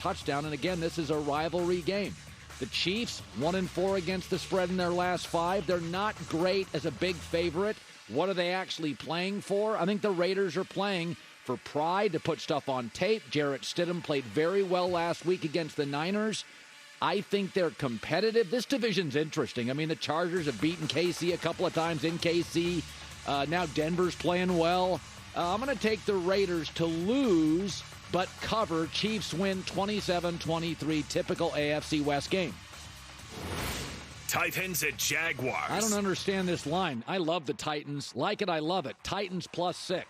touchdown. And again, this is a rivalry game. The Chiefs, 1-4 against the spread in their last 5. They're not great as a big favorite. What are they actually playing for? I think the Raiders are playing for pride, to put stuff on tape. Jarrett Stidham played very well last week against the Niners. I think they're competitive. This division's interesting. I mean, the Chargers have beaten KC a couple of times in KC. Now Denver's playing well. I'm going to take the Raiders to lose, but cover. Chiefs win 27-23, typical AFC West game. Titans at Jaguars. I don't understand this line. I love the Titans. Like it, I love it. Titans +6.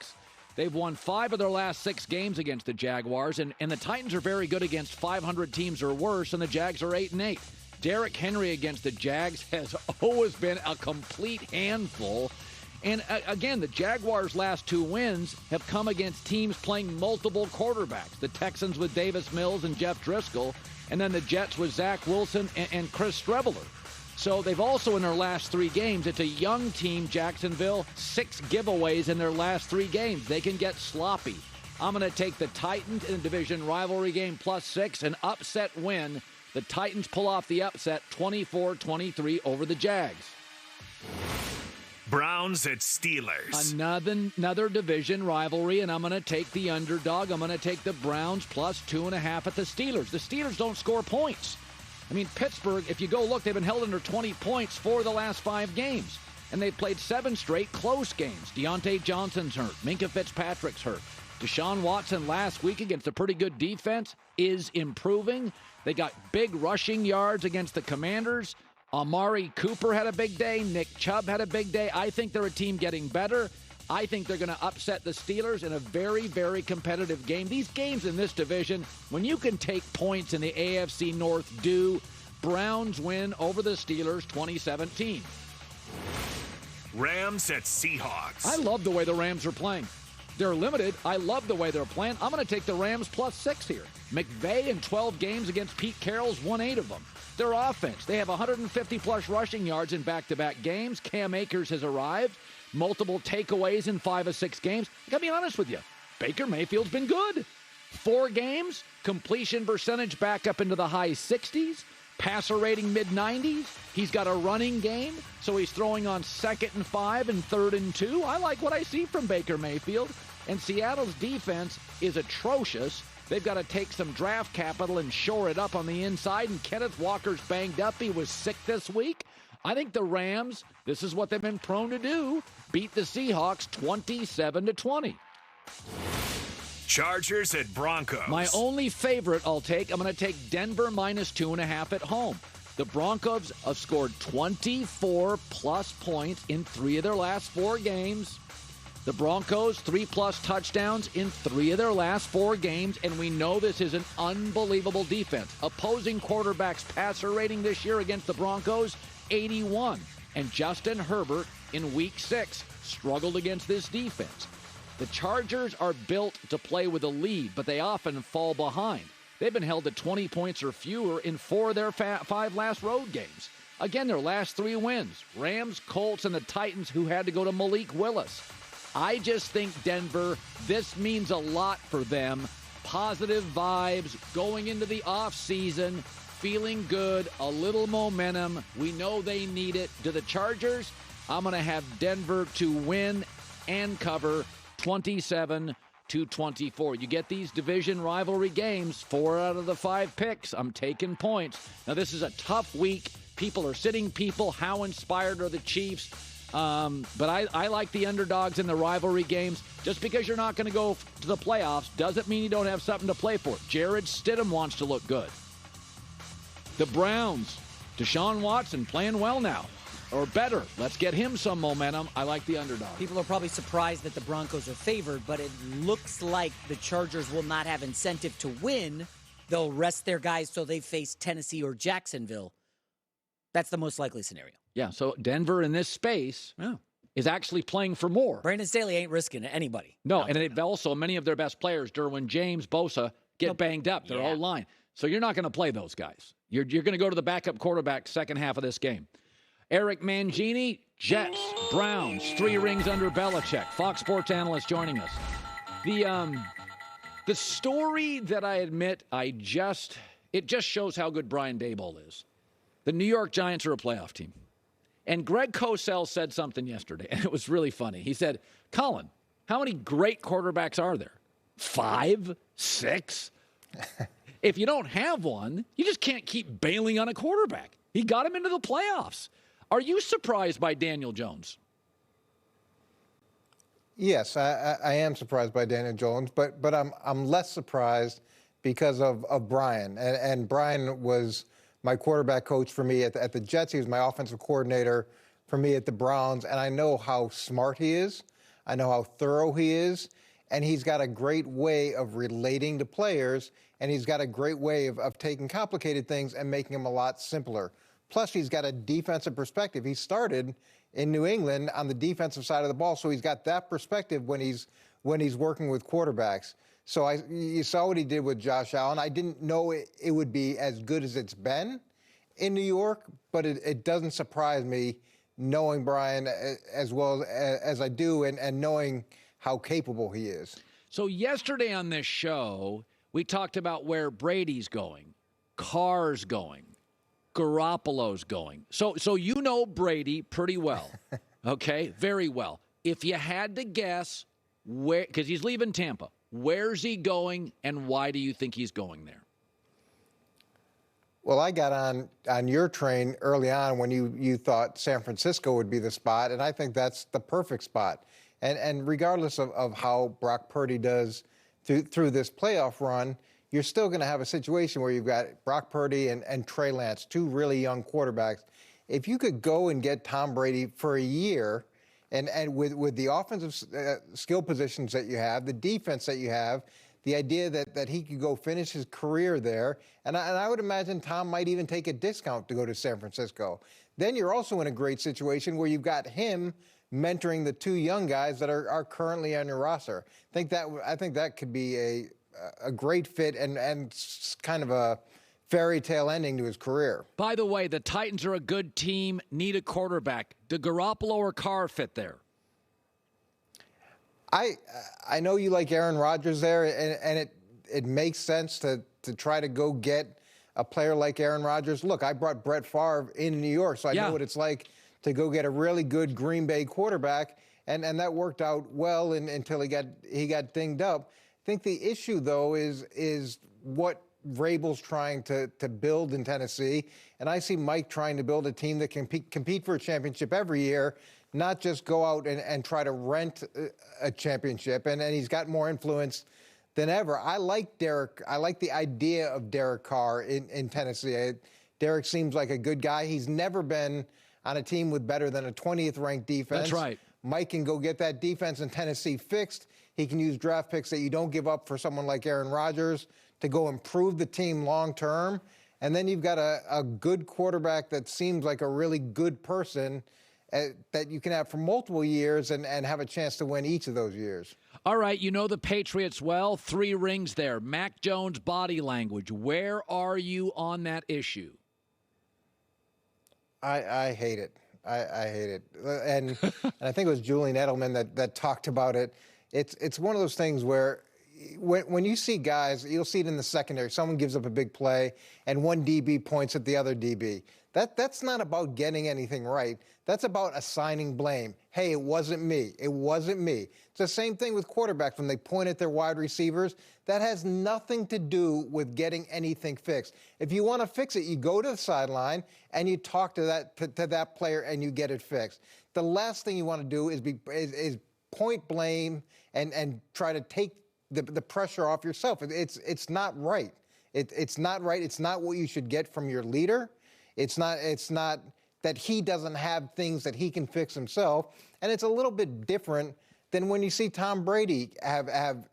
They've won 5 of their last 6 games against the Jaguars, and the Titans are very good against 500 teams or worse, and the Jags are 8-8. Derrick Henry against the Jags has always been a complete handful. And again, the Jaguars' last 2 wins have come against teams playing multiple quarterbacks. The Texans with Davis Mills and Jeff Driscoll, and then the Jets with Zach Wilson and Chris Streveler. So they've also, in their last 3 games, it's a young team, Jacksonville, 6 giveaways in their last 3 games. They can get sloppy. I'm going to take the Titans in a division rivalry game +6, an upset win. The Titans pull off the upset 24-23 over the Jags. Browns at Steelers. Another division rivalry, and I'm going to take the underdog. I'm going to take the Browns +2.5 at the Steelers. The Steelers don't score points. I mean, Pittsburgh, if you go look, they've been held under 20 points for the last 5 games. And they've played 7 straight close games. Deontay Johnson's hurt. Minkah Fitzpatrick's hurt. Deshaun Watson last week against a pretty good defense is improving. They got big rushing yards against the Commanders. Amari Cooper had a big day. Nick Chubb had a big day. I think they're a team getting better. I think they're going to upset the Steelers in a very, very competitive game. These games in this division, when you can take points in the AFC North, do. Browns win over the Steelers 2017. Rams at Seahawks. I love the way the Rams are playing. They're limited. I love the way they're playing. I'm going to take the Rams +6 here. McVay in 12 games against Pete Carroll's won 8 of them. Their offense, they have 150-plus rushing yards in back-to-back games. Cam Akers has arrived. Multiple takeaways in 5 of 6 games. I gotta be honest with you, Baker Mayfield's been good. 4 games, completion percentage back up into the high 60s, passer rating mid-90s. He's got a running game, so he's throwing on 2nd and 5 and 3rd and 2. I like what I see from Baker Mayfield. And Seattle's defense is atrocious. They've got to take some draft capital and shore it up on the inside. And Kenneth Walker's banged up. He was sick this week. I think the Rams, this is what they've been prone to do, beat the Seahawks 27-20. Chargers at Broncos. My only favorite I'm going to take Denver -2.5 at home. The Broncos have scored 24-plus points in 3 of their last 4 games. The Broncos, 3-plus touchdowns in 3 of their last 4 games, and we know this is an unbelievable defense. Opposing quarterbacks' passer rating this year against the Broncos, 81. And Justin Herbert in Week 6 struggled against this defense. The Chargers are built to play with a lead, but they often fall behind. They've been held to 20 points or fewer in 4 of their 5 last road games. Again, their last 3 wins. Rams, Colts, and the Titans, who had to go to Malik Willis. I just think Denver, this means a lot for them. Positive vibes going into the offseason, feeling good, a little momentum. We know they need it. To the Chargers, I'm going to have Denver to win and cover 27-24. You get these division rivalry games, 4 out of the 5 picks. I'm taking points. Now, this is a tough week. People are sitting people. How inspired are the Chiefs? But I like the underdogs in the rivalry games. Just because you're not going to go to the playoffs doesn't mean you don't have something to play for. Jared Stidham wants to look good. The Browns, Deshaun Watson playing well now, or better. Let's get him some momentum. I like the underdog. People are probably surprised that the Broncos are favored, but it looks like the Chargers will not have incentive to win. They'll rest their guys so they face Tennessee or Jacksonville. That's the most likely scenario. Yeah, so Denver in this space is actually playing for more. Brandon Staley ain't risking anybody. No, and it also, many of their best players, Derwin James, Bosa, get banged up. They're all line. So you're not going to play those guys. You're going to go to the backup quarterback second half of this game. Eric Mangini, Jets, Browns, 3 rings under Belichick. Fox Sports analyst joining us. The story that I admit it just shows how good Brian Daboll is. The New York Giants are a playoff team. And Greg Cosell said something yesterday, and it was really funny. He said, Colin, how many great quarterbacks are there? 5? 6? If you don't have one, you just can't keep bailing on a quarterback. He got him into the playoffs. Are you surprised by Daniel Jones? Yes, I am surprised by Daniel Jones, but I'm less surprised because of Brian. And Brian was my quarterback coach for me at the Jets. He was my offensive coordinator for me at the Browns. And I know how smart he is. I know how thorough he is. And he's got a great way of relating to players. And he's got a great way of taking complicated things and making them a lot simpler. Plus, he's got a defensive perspective. He started in New England on the defensive side of the ball, so he's got that perspective when he's working with quarterbacks. So you saw what he did with Josh Allen. I didn't know it would be as good as it's been in New York, but it doesn't surprise me knowing Brian as well as I do and knowing how capable he is. So yesterday on this show, we talked about where Brady's going, Carr's going, Garoppolo's going. So you know Brady pretty well, okay? Very well. If you had to guess where, because he's leaving Tampa, where's he going and why do you think he's going there? Well, I got on your train early on when you thought San Francisco would be the spot, and I think that's the perfect spot. And regardless of how Brock Purdy does through this playoff run, you're still going to have a situation where you've got Brock Purdy and Trey Lance, two really young quarterbacks. If you could go and get Tom Brady for a year, and with the offensive skill positions that you have, the defense that you have, the idea that he could go finish his career there, and I would imagine Tom might even take a discount to go to San Francisco. Then you're also in a great situation where you've got him mentoring the two young guys that are currently on your roster. I think that could be a great fit and kind of a fairy tale ending to his career. By the way, the Titans are a good team, need a quarterback. Do Garoppolo or Carr fit there? I know you like Aaron Rodgers there, and it makes sense to try to go get a player like Aaron Rodgers. Look, I brought Brett Favre in New York, so I know what it's like to go get a really good Green Bay quarterback, and that worked out well until he got dinged up. I think the issue, though, is what Vrabel's trying to build in Tennessee, and I see Mike trying to build a team that can compete for a championship every year, not just go out and try to rent a championship, and he's got more influence than ever. I like Derek. I like the idea of Derek Carr in Tennessee. Derek seems like a good guy. He's never been on a team with better than a 20th ranked defense. That's right. Mike can go get that defense in Tennessee fixed. He can use draft picks that you don't give up for someone like Aaron Rodgers to go improve the team long term. And then you've got a good quarterback that seems like a really good person that you can have for multiple years and have a chance to win each of those years. All right, you know the Patriots well. 3 rings there. Mac Jones' body language. Where are you on that issue? I hate it. I hate it. And I think it was Julian Edelman that talked about it. It's one of those things where when you see guys, you'll see it in the secondary. Someone gives up a big play, and one DB points at the other DB. That's not about getting anything right. That's about assigning blame. Hey, it wasn't me. It wasn't me. It's the same thing with quarterbacks when they point at their wide receivers. That has nothing to do with getting anything fixed. If you want to fix it, you go to the sideline and you talk to that player and you get it fixed. The last thing you want to do is point blame and try to take the pressure off yourself. It's not right. It's not right. It's not what you should get from your leader. It's not that he doesn't have things that he can fix himself. And it's a little bit different than when you see Tom Brady have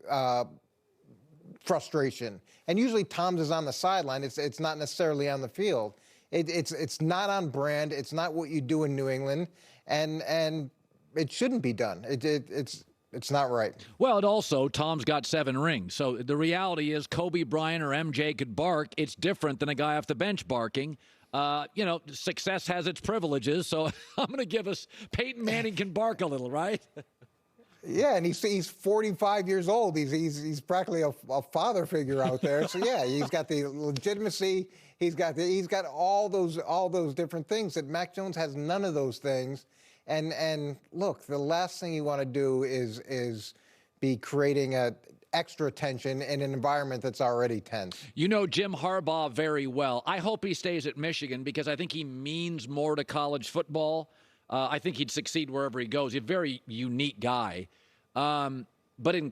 frustration. And usually Tom's is on the sideline. It's not necessarily on the field. It's not on brand. It's not what you do in New England. And it shouldn't be done. It's not right. Well, Tom's got 7 rings. So the reality is Kobe Bryant or MJ could bark. It's different than a guy off the bench barking. Success has its privileges. So I'm going to give us Peyton Manning can bark a little, right? Yeah, and he's 45 years old. He's practically a father figure out there. So yeah, he's got the legitimacy. He's got all those different things that Mac Jones has. None of those things. And look, the last thing you want to do is be creating extra tension in an environment that's already tense. You know Jim Harbaugh very well. I hope he stays at Michigan because I think he means more to college football. I think he'd succeed wherever he goes. He's a very unique guy. But in